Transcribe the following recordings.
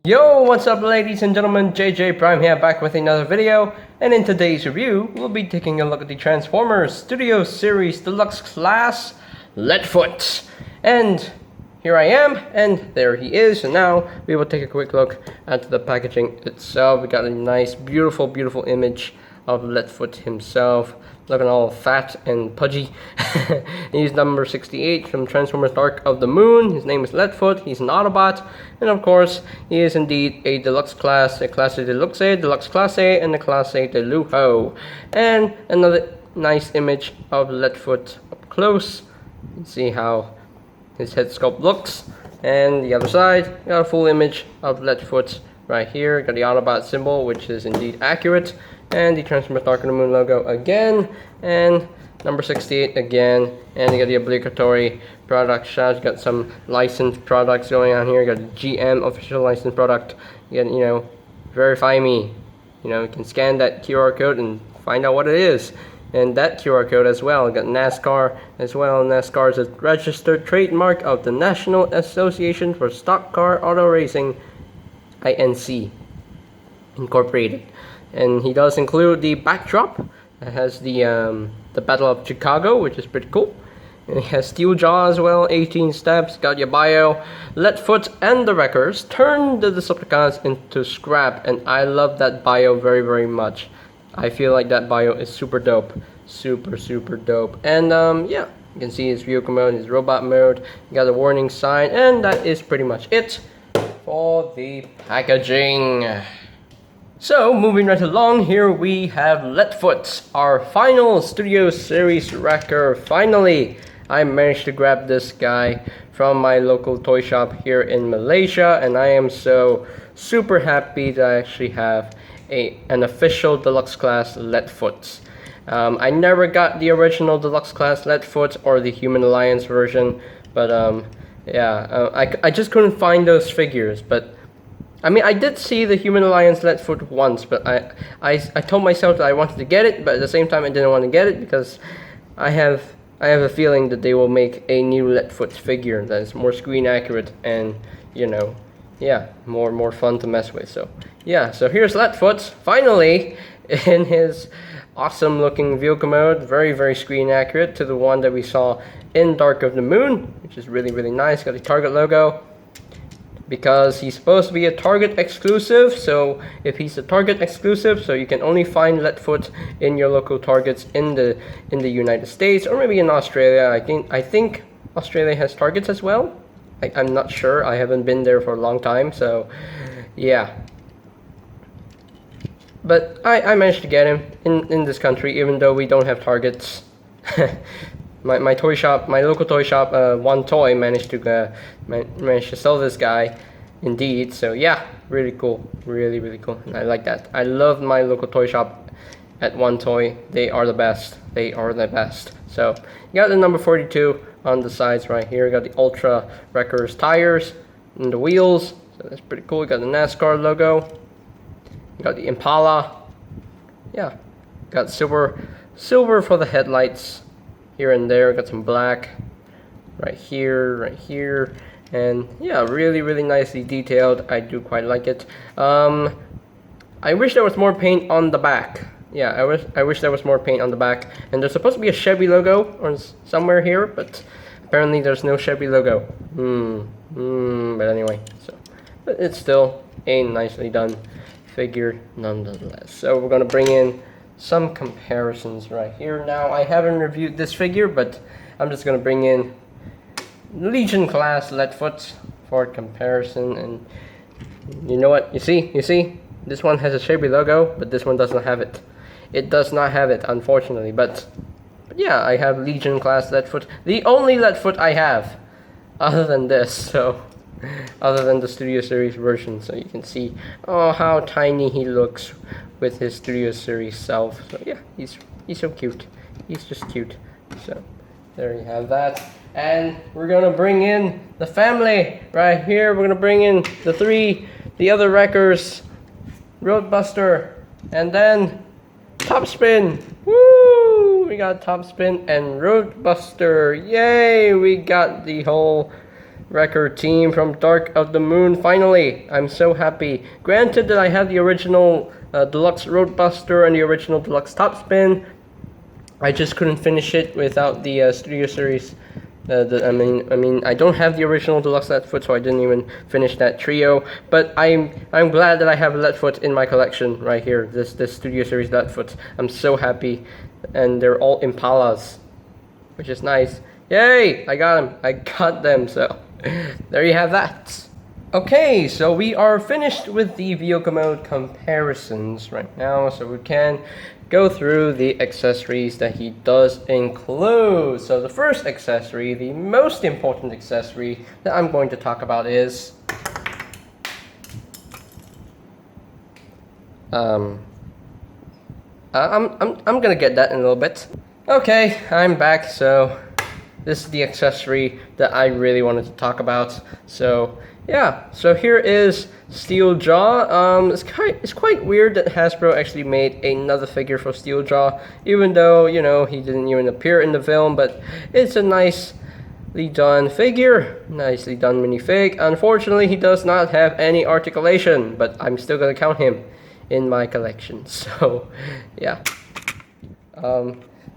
Yo, what's up ladies and gentlemen, JJ Prime here back with another video, and in today's review, we'll be taking a look at the Transformers Studio Series Deluxe class, Leadfoot. And here I am, and there he is, and now we will take a quick look at the packaging itself. We got a nice, beautiful image of Leadfoot himself, looking all fat and pudgy. He's number 68 from Transformers Dark of the Moon. His name is Leadfoot. He's an Autobot, and of course, he is indeed a deluxe class, a Class A Deluxe, Deluxe Class A, and a Class A Deluxe. And another nice image of Leadfoot up close. You can see how his head sculpt looks, and the other side, got a full image of Leadfoot right here. Got the Autobot symbol, which is indeed accurate, and the Transformers Dark of the Moon logo again, and number 68 again, and you got the obligatory product shots. You got some licensed products going on here. You got the GM official licensed product. You got, verify me. You can scan that QR code and find out what it is. And that QR code as well. You got NASCAR as well. NASCAR is a registered trademark of the National Association for Stock Car Auto Racing, INC Incorporated. And he does include the backdrop that has the Battle of Chicago, which is pretty cool. And he has STEELJAW as well, 18 steps, got your bio. Leadfoot and the Wreckers turn the Decepticons into scrap, and I love that bio very much. I feel like that bio is super dope. Super dope. And yeah, you can see his vehicle mode, his robot mode. You got a warning sign, and that is pretty much it for the packaging. So, moving right along, here we have Leadfoot, our final Studio Series Wrecker. Finally, I managed to grab this guy from my local toy shop here in Malaysia, and I am so super happy that I actually have an official Deluxe Class Leadfoot. I never got the original Deluxe Class Leadfoot or the Human Alliance version, but I just couldn't find those figures. But I mean, I did see the Human Alliance Leadfoot once, but I told myself that I wanted to get it, but at the same time I didn't want to get it because I have a feeling that they will make a new Leadfoot figure that is more screen accurate and more fun to mess with. So so here's Leadfoot finally in his awesome looking vehicle mode, very screen accurate to the one that we saw in Dark of the Moon, which is really nice. Got the Target logo, because he's supposed to be a Target exclusive. So if he's a Target exclusive, so you can only find Leadfoot in your local Targets in the United States, or maybe in Australia. I think Australia has Targets as well. I'm not sure. I haven't been there for a long time, so yeah. But I managed to get him in this country, even though we don't have Targets. My toy shop, my local toy shop, One Toy, managed to sell this guy, indeed. So yeah, really cool, really cool. And I like that. I love my local toy shop at One Toy. They are the best. So you got the number 42 on the sides right here. You got the Ultra Wreckers tires and the wheels. So that's pretty cool. You got the NASCAR logo. You got the Impala. Yeah, got silver for the headlights. Here and there, got some black right here, and yeah, really nicely detailed. I do quite like it. I wish there was more paint on the back. Yeah, I wish there was more paint on the back. And there's supposed to be a Chevy logo or somewhere here, but apparently there's no Chevy logo. But anyway, but it's still a nicely done figure nonetheless. So we're gonna bring in some comparisons right here. Now, I haven't reviewed this figure, but I'm just gonna bring in Legion class Leadfoot for comparison. And you know what? You see, this one has a Chevy logo, but this one doesn't have it. It does not have it, unfortunately. But yeah, I have Legion class Leadfoot, the only Leadfoot I have, other than this. So, other than the Studio Series version, so you can see how tiny he looks with his Studio Series self. So yeah, he's so cute. He's just cute. So there you have that. And we're gonna bring in the family right here. We're gonna bring in the other Wreckers, Roadbuster, and then Topspin. Woo! We got Topspin and Roadbuster. Yay! We got the whole Wrecker team from Dark of the Moon. Finally, I'm so happy. Granted that I have the original Deluxe Roadbuster and the original Deluxe Topspin. I just couldn't finish it without the Studio Series. I mean, I don't have the original Deluxe Leadfoot, so I didn't even finish that trio. But I'm glad that I have a Leadfoot in my collection right here. This Studio Series Leadfoot. I'm so happy, and they're all Impalas, which is nice. Yay! I got them. I got them. So there you have that. Okay, so we are finished with the vehicle mode comparisons right now, so we can go through the accessories that he does include. So the first accessory, the most important accessory that I'm going to talk about is I'm gonna get that in a little bit. Okay, I'm back. So this is the accessory that I really wanted to talk about. So yeah, so here is STEELJAW. It's quite weird that Hasbro actually made another figure for STEELJAW, even though, you know, he didn't even appear in the film, but it's a nicely done figure, nicely done minifig. Unfortunately, he does not have any articulation, but I'm still gonna count him in my collection. So yeah.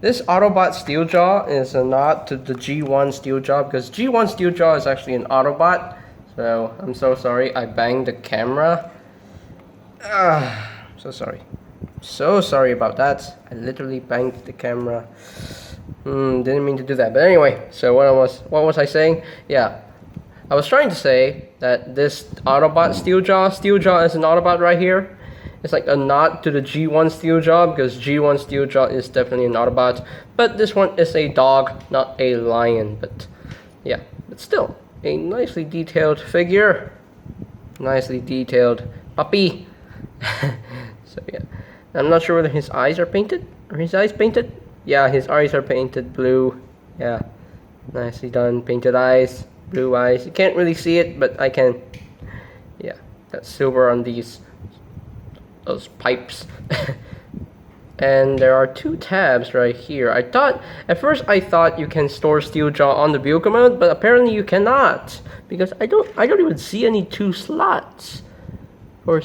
This Autobot STEELJAW is a nod to the G1 STEELJAW, because G1 STEELJAW is actually an Autobot. So I'm so sorry, I banged the camera. So sorry. So sorry about that. I literally banged the camera. Didn't mean to do that. But anyway, so what was I saying? Yeah. I was trying to say that this Autobot STEELJAW is an Autobot right here. It's like a nod to the G1 STEELJAW, because G1 STEELJAW is definitely an Autobot. But this one is a dog, not a lion. But yeah, but still, a nicely detailed figure. Nicely detailed puppy. So yeah. I'm not sure whether his eyes are painted. Are his eyes painted? Yeah, his eyes are painted blue. Yeah. Nicely done. Painted eyes. Blue eyes. You can't really see it, but I can. Yeah. Got silver on those pipes. And there are two tabs right here. At first I thought you can store STEELJAW on the vehicle mode, but apparently you cannot, because I don't even see any two slots. Or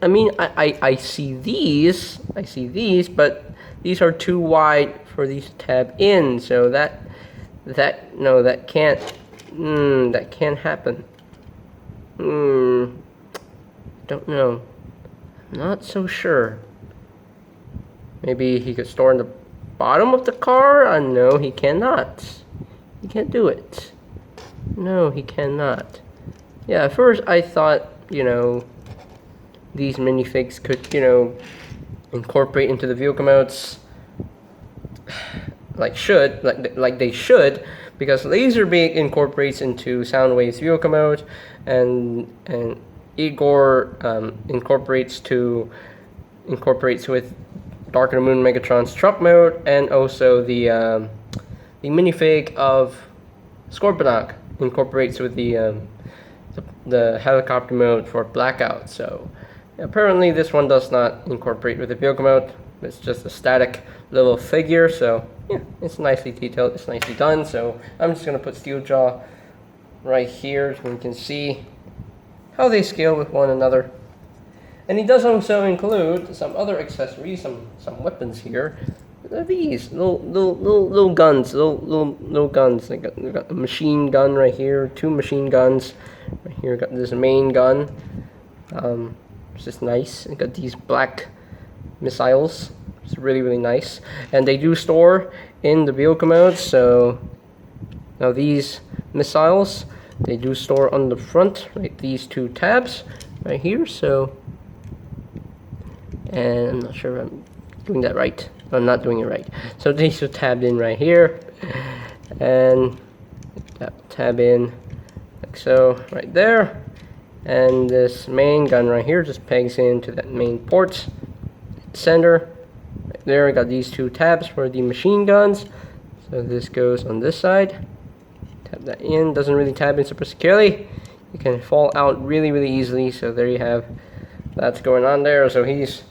I mean, I see these, but these are too wide for these to tab in. So that can't happen. Don't know. Not so sure. Maybe he could store in the bottom of the car? No, he cannot. He can't do it. No, he cannot. Yeah, at first I thought, you know, these minifigs could, you know, incorporate into the vehicle modes like they should, because Laserbeak incorporates into Soundwave's vehicle mode, and Igor incorporates with Dark of the Moon Megatron's truck mode, and also the minifig of Scorponok incorporates with the helicopter mode for Blackout. So apparently this one does not incorporate with the vehicle mode. It's just a static little figure. So yeah, it's nicely detailed. It's nicely done. So I'm just gonna put STEELJAW right here so you can see how they scale with one another. And he does also include some other accessories, some weapons here. These little guns, little guns. We got a machine gun right here, two machine guns. Right here, got this main gun. It's just nice. We got these black missiles. It's really nice, and they do store in the vehicle mode. So now these missiles, they do store on the front, right? These two tabs right here. So. And I'm not sure if I'm doing that right. I'm not doing it right. So these are tabbed in right here, and tab in like so right there. And this main gun right here just pegs into that main port center. Right there, I got these two tabs for the machine guns. So this goes on this side. Tap that in. Doesn't really tab in super securely. You can fall out really easily. So there you have. That's going on there. So he's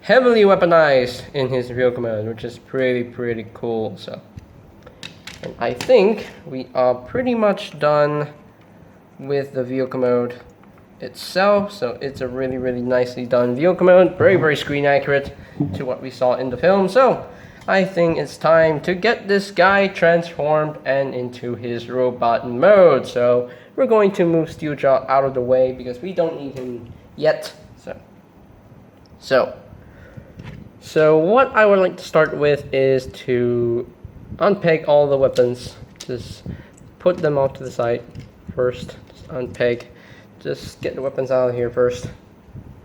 heavily weaponized in his vehicle mode, which is pretty cool. So, and I think we are pretty much done with the vehicle mode itself. So it's a really nicely done vehicle mode, very screen accurate to what we saw in the film. So I think it's time to get this guy transformed and into his robot mode. So we're going to move STEELJAW out of the way because we don't need him yet. So what I would like to start with is to unpeg all the weapons. Just put them off to the side first. Just unpeg. Just get the weapons out of here first.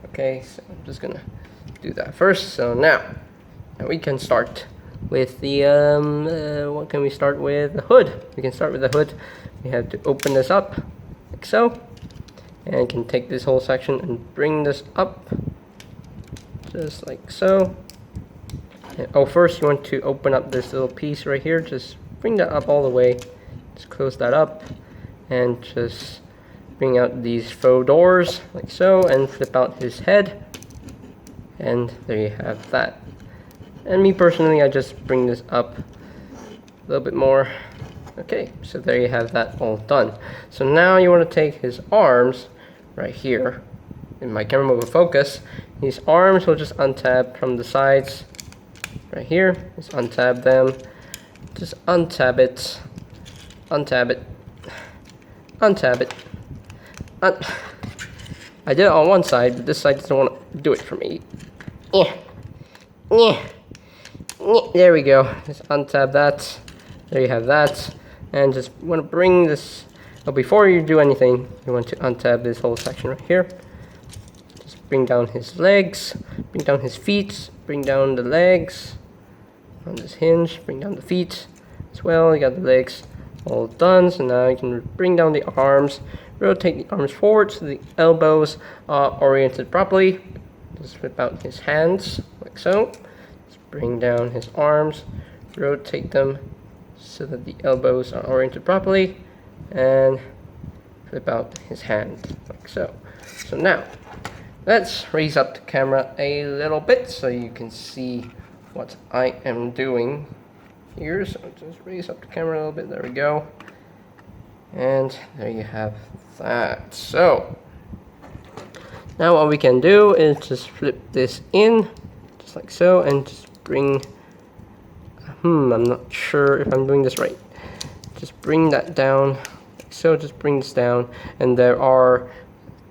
Okay, so I'm just gonna do that first. So now we can start with the what can we start with? The hood. We can start with the hood. We have to open this up like so, and can take this whole section and bring this up just like so. And, oh, first you want to open up this little piece right here. Just bring that up all the way. Just close that up and just bring out these faux doors like so, and flip out his head, and there you have that. And me personally, I just bring this up a little bit more. Okay, so there you have that all done. So now you want to take his arms right here. In my camera mode will focus. These arms will just untab from the sides right here. Just untab them. Just untab it. Untab it. Untab it. I did it on one side, but this side doesn't want to do it for me. There we go. Just untab that. There you have that. And just want to bring this. Oh, before you do anything, you want to untab this whole section right here. Just bring down his legs, bring down his feet, bring down the legs on this hinge, bring down the feet as well. You got the legs all done. So now you can bring down the arms. Rotate the arms forward so the elbows are oriented properly. Just flip out his hands like so. Just bring down his arms, rotate them so that the elbows are oriented properly, and flip out his hand like so. So now let's raise up the camera a little bit so you can see what I am doing here. So just raise up the camera a little bit. There we go. And there you have that. So now what we can do is just flip this in just like so, and just bring I'm not sure if I'm doing this right. Just bring that down like so. Just bring this down, and there are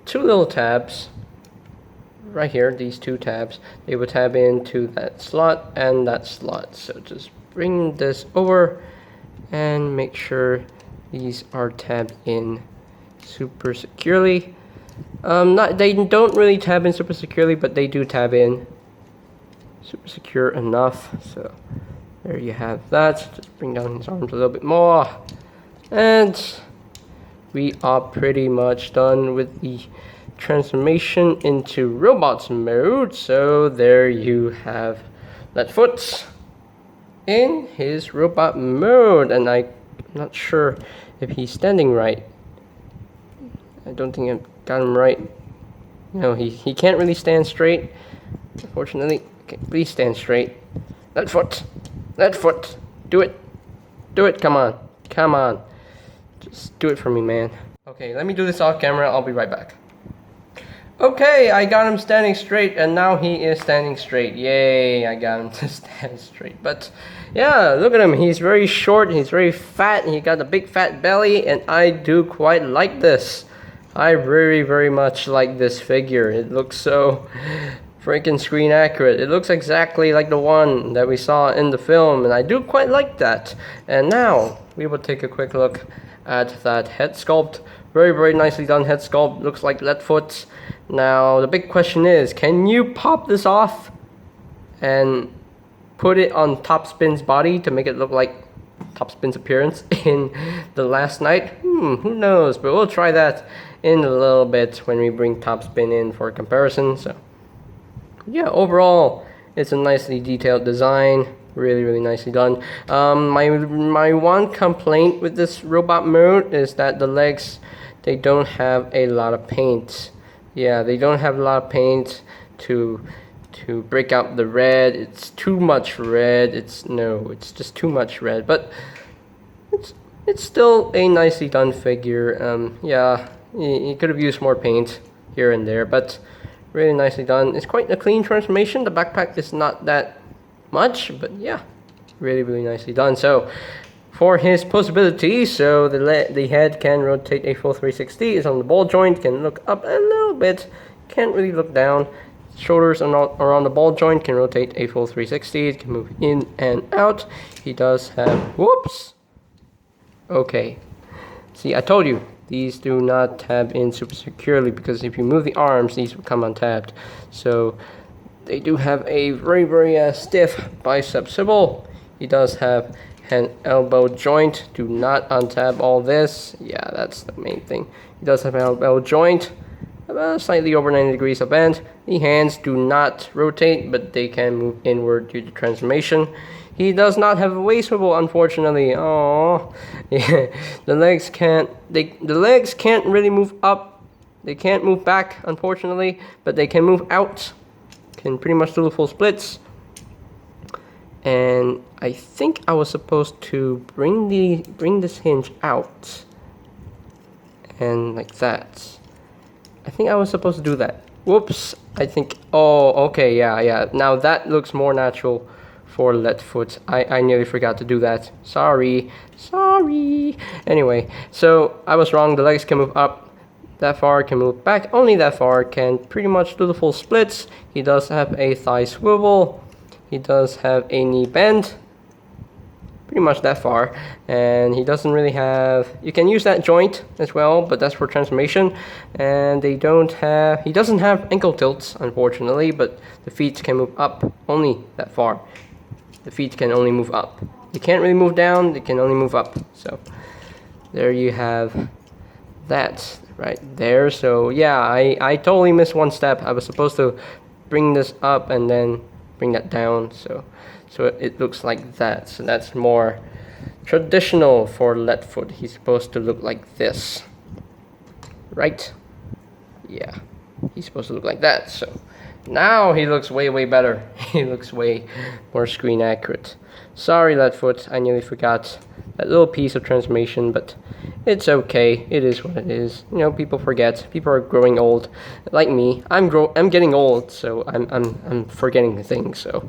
two little tabs right here. These two tabs, they will tab into that slot and that slot. So just bring this over and make sure these are tabbed in super securely. They don't really tab in super securely, but they do tab in super secure enough. So there you have that. Just bring down his arms a little bit more, and we are pretty much done with the transformation into robots mode. So there you have Leadfoot in his robot mode, and I'm not sure if he's standing right. I don't think I got him right. No, he can't really stand straight, unfortunately. Okay, please stand straight. Leadfoot, do it, come on. Just do it for me, man. Okay, let me do this off camera. I'll be right back. Okay, I got him standing straight, and now he is standing straight. Yay, I got him to stand straight. But yeah, look at him. He's very short, he's very fat, and he got a big fat belly, and I do quite like this. I very much like this figure. It looks so freaking screen accurate. It looks exactly like the one that we saw in the film, and I do quite like that. And now we will take a quick look at that head sculpt. Very nicely done head sculpt. Looks like Leadfoot. Now the big question is, can you pop this off and put it on Topspin's body to make it look like Topspin's appearance in The Last Night? Who knows, but we'll try that in a little bit when we bring Topspin in for comparison. So yeah, overall it's a nicely detailed design. Really nicely done. My one complaint with this robot mode is that the legs, they don't have a lot of paint. Yeah, they don't have a lot of paint to break out the red. It's too much red. It's just too much red. But it's still a nicely done figure. Yeah, He could have used more paint here and there, but really nicely done. It's quite a clean transformation. The backpack is not that much, but yeah, really nicely done. So for his possibilities, so the head can rotate a full 360, is on the ball joint, can look up a little bit, can't really look down. Shoulders are on the ball joint, can rotate a full 360, it can move in and out. He does have, whoops, okay. See, I told you, these do not tab in super securely, because if you move the arms, these will come untabbed. So they do have a very stiff bicep swivel. He does have an elbow joint. Do not untab all this. Yeah, that's the main thing. He does have an elbow joint, about slightly over 90 degrees of bend. The hands do not rotate, but they can move inward due to transformation. He does not have a waist swivel, unfortunately. Oh, yeah. The legs can't really move up. They can't move back, unfortunately, but they can move out. Can pretty much do the full splits. And I think I was supposed to bring this hinge out, and like that. I think I was supposed to do that. Whoops. I think. Oh, okay. Yeah. Now that looks more natural for Leadfoot. I nearly forgot to do that. Sorry. Anyway, so I was wrong. The legs can move up that far, can move back only that far, can pretty much do the full splits. He does have a thigh swivel. He does have a knee bend, pretty much that far, and he doesn't really have, you can use that joint as well, but that's for transformation. And he doesn't have ankle tilts, unfortunately, but the feet can move up only that far. The feet can only move up. They can't really move down, they can only move up. So there you have that right there. So yeah, I totally missed one step. I was supposed to bring this up and then bring that down, so it looks like that. So that's more traditional for Leadfoot. He's supposed to look like this, right? Yeah, he's supposed to look like that. So now he looks way better. He looks way more screen accurate. Sorry, Leadfoot, I nearly forgot that little piece of transformation, but it's okay. It is what it is. You know, people forget. People are growing old, like me. I'm getting old, so I'm forgetting things. So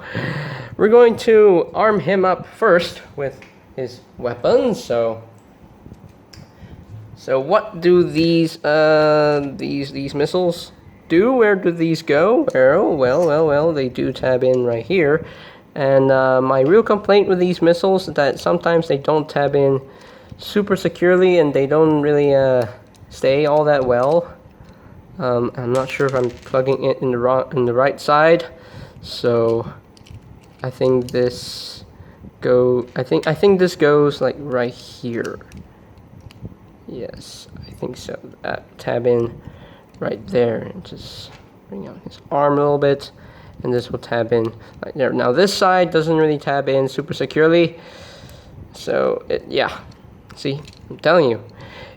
we're going to arm him up first with his weapons. So what do these missiles do? Where do these go? Well, they do tab in right here. And my real complaint with these missiles is that sometimes they don't tab in super securely, and they don't really stay all that well. I'm not sure if I'm plugging it in the right side, so I think this this goes like right here. Yes, I think so. Tab in right there, and just bring out his arm a little bit, and this will tab in right there. Now this side doesn't really tab in super securely, so yeah. See, I'm telling you,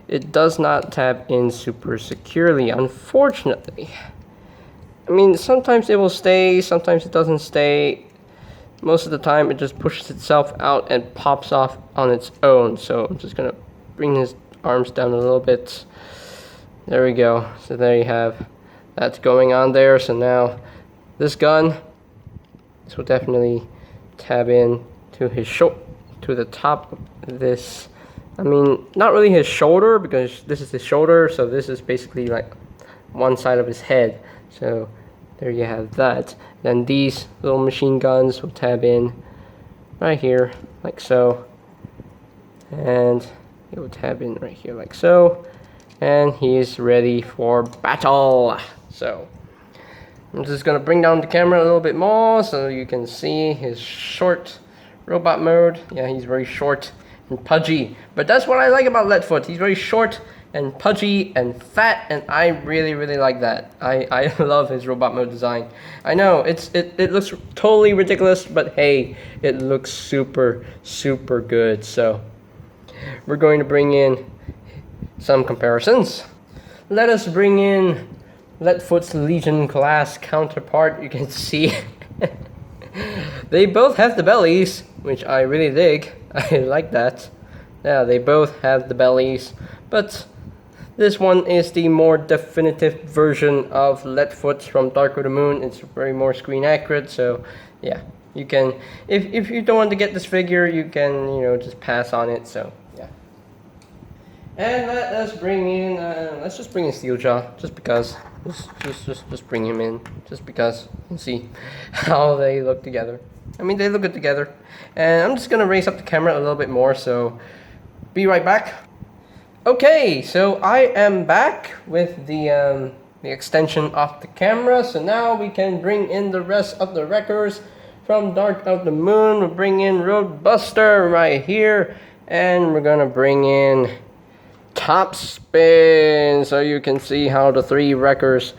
it does not tab in super securely, unfortunately. I mean, sometimes it will stay, sometimes it doesn't stay. Most of the time, it just pushes itself out and pops off on its own. So I'm just gonna bring his arms down a little bit. There we go. So there you have that's going on there. So now this gun, this will definitely tab in to his to the top of this. I mean, not really his shoulder, because this is his shoulder, so this is basically like one side of his head. So there you have that. Then these little machine guns will tab in right here, like so. And it will tab in right here, like so. And he is ready for battle. So I'm just gonna bring down the camera a little bit more so you can see his short robot mode. Yeah, he's very short and pudgy, but that's what I like about Leadfoot. He's very short and pudgy and fat, and I really like that. I love his robot mode design. I know it looks totally ridiculous, but hey, it looks super good. So we're going to bring in some comparisons. Let us bring in Leadfoot's Legion class counterpart. You can see they both have the bellies, which I really dig. I like that. Yeah, they both have the bellies, but This one is the more definitive version of Leadfoot from Dark of the Moon. It's very more screen accurate, so yeah, you can, if you don't want to get this figure, you can, you know, just pass on it. So yeah. And let us bring in, let's just bring in STEELJAW, just because. Just bring him in, just because, and see how they look together. I mean, they look good together. And I'm just gonna raise up the camera a little bit more, so be right back. Okay, so I am back with the extension of the camera. So now we can bring in the rest of the wreckers from Dark of the Moon. We'll bring in Roadbuster right here, and we're gonna bring in Top Spin, so you can see how the three wreckers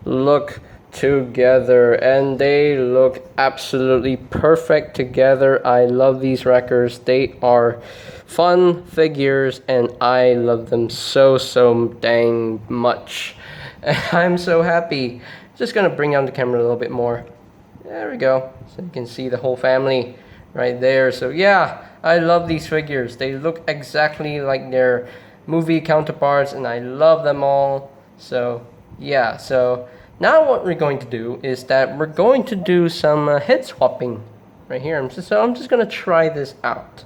look together, and they look absolutely perfect together. I love these wreckers. They are fun figures, and I love them so dang much. I'm so happy. Just gonna bring down the camera a little bit more. There we go, so you can see the whole family right there. So yeah, I love these figures. They look exactly like their movie counterparts, and I love them all. So yeah, so now what we're going to do is that we're going to do some head swapping right here. I'm just gonna try this out.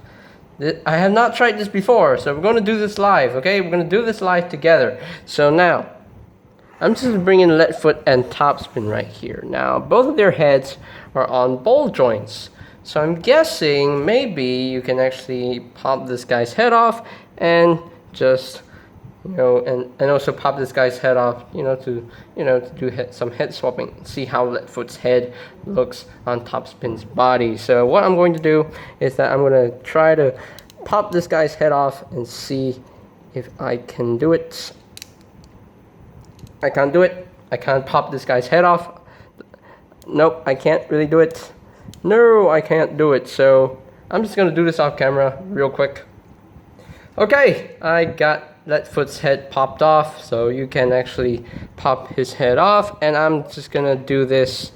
I have not tried this before, so we're going to do this live. Okay, we're going to do this live together. So now I'm just bringing Leadfoot and Top Spin right here. Now both of their heads are on ball joints, so I'm guessing maybe you can actually pop this guy's head off and just, you know, and also pop this guy's head off, to do some head swapping. See how Leadfoot's head looks on Top Spin's body. So what I'm going to do is that I'm going to try to pop this guy's head off and see if I can do it. I can't do it. I can't pop this guy's head off. Nope, I can't really do it. No, I can't do it. So I'm just going to do this off camera real quick. Okay, I got Leadfoot's head popped off, so you can actually pop his head off, and I'm just gonna do this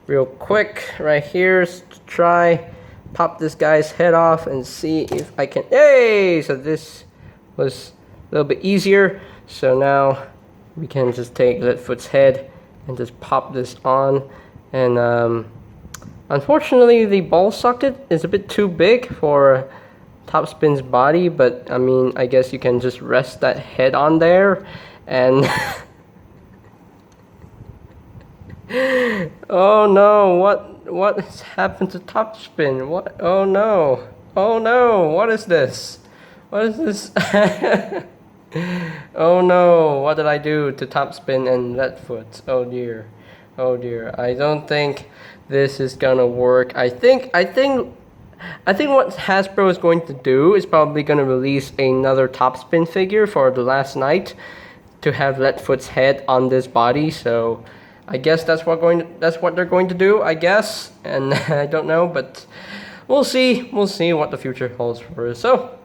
real quick right here to try pop this guy's head off and see if I can. Hey, so this was a little bit easier. So now we can just take Leadfoot's head and just pop this on, and unfortunately the ball socket is a bit too big for Top Spin's body, but I mean, I guess you can just rest that head on there, and oh no, what has happened to Top Spin? What? Oh no, what is this? Oh no, what did I do to Top Spin and Leadfoot? Oh dear, I don't think this is gonna work. I think what Hasbro is going to do is probably going to release another Top Spin figure for the last night to have Leadfoot's head on this body. So I guess that's what they're going to do, I guess. And I don't know, but we'll see. We'll see what the future holds for us. So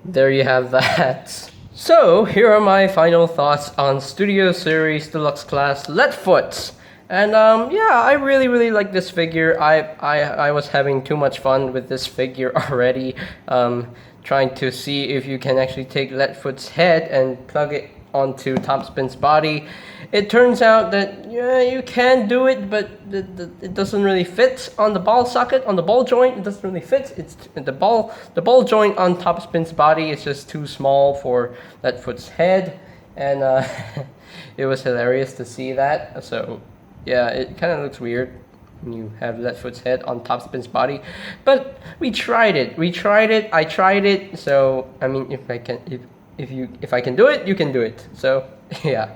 there you have that. So here are my final thoughts on Studio Series Deluxe Class Leadfoot. And yeah, I really like this figure. I was having too much fun with this figure already, trying to see if you can actually take Leadfoot's head and plug it onto Top Spin's body. It turns out that yeah, you can do it, but it doesn't really fit on the ball socket, on the ball joint. It doesn't really fit. It's the ball joint on Top Spin's body is just too small for Leadfoot's head, and it was hilarious to see that. So yeah, it kind of looks weird when you have Leadfoot's head on Top Spin's body, but we tried it. I tried it. So I mean, if I can do it, you can do it. So yeah.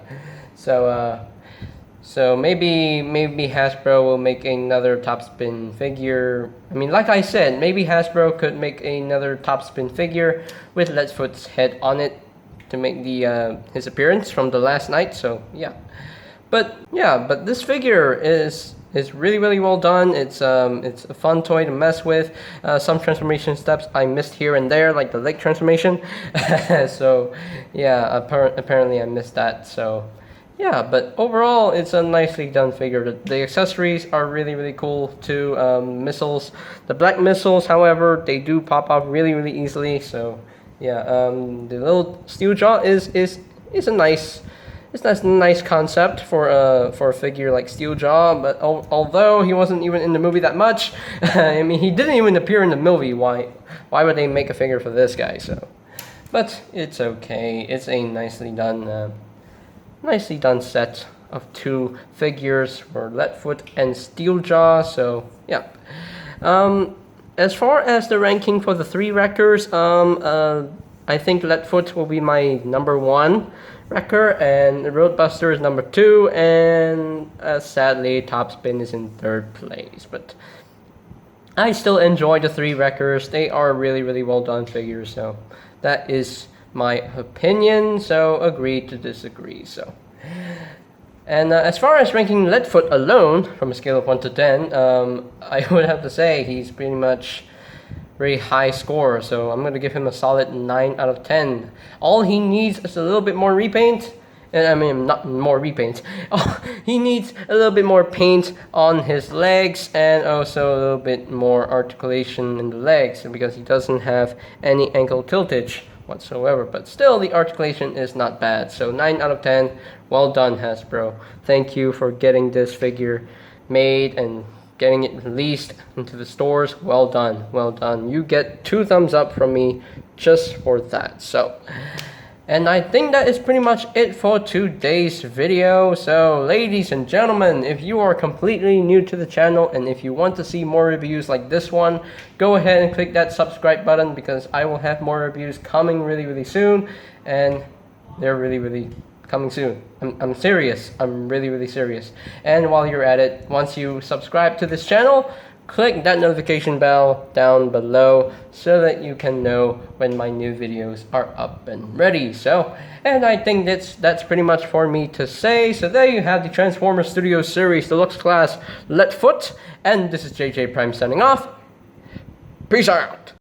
So maybe Hasbro will make another Top Spin figure. I mean, like I said, maybe Hasbro could make another Top Spin figure with Leadfoot's head on it to make the his appearance from the last night. So yeah. But this figure is really well done. It's a fun toy to mess with. Some transformation steps I missed here and there, like the leg transformation. So yeah, apparently I missed that. So yeah, but overall it's a nicely done figure. The accessories are really cool too. Missiles, the black missiles, however, they do pop off really easily. So yeah, the little STEELJAW it's a nice concept for a figure like STEELJAW. But although he wasn't even in the movie that much, I mean, he didn't even appear in the movie. Why would they make a figure for this guy? So, but it's okay. It's a nicely done set of 2 figures for Leadfoot and STEELJAW. So yeah. As far as the ranking for the 3 wreckers, I think Leadfoot will be my number 1 wrecker, and Roadbuster is number 2, and sadly Topspin is in 3rd place. But I still enjoy the 3 wreckers. They are really well done figures. So that is my opinion. So agree to disagree. So. And as far as ranking Leadfoot alone, from a scale of 1 to 10, I would have to say he's pretty much very high score. So I'm going to give him a solid 9 out of 10. All he needs is a little bit more repaint. I mean, not more repaint. Oh, he needs a little bit more paint on his legs, and also a little bit more articulation in the legs, because he doesn't have any ankle tiltage whatsoever. But still, the articulation is not bad. So 9 out of 10. Well done, Hasbro. Thank you for getting this figure made and getting it released into the stores. Well done. Well done. You get 2 thumbs up from me just for that. So, and I think that is pretty much it for today's video. So, ladies and gentlemen, if you are completely new to the channel and if you want to see more reviews like this one, go ahead and click that subscribe button, because I will have more reviews coming really soon, and they're really coming soon. I'm serious. I'm really serious. And while you're at it, once you subscribe to this channel, click that notification bell down below so that you can know when my new videos are up and ready. So, and I think that's pretty much for me to say. So there you have the Transformers Studio Series Deluxe Class Leadfoot, and this is JJ Prime signing off. Peace out.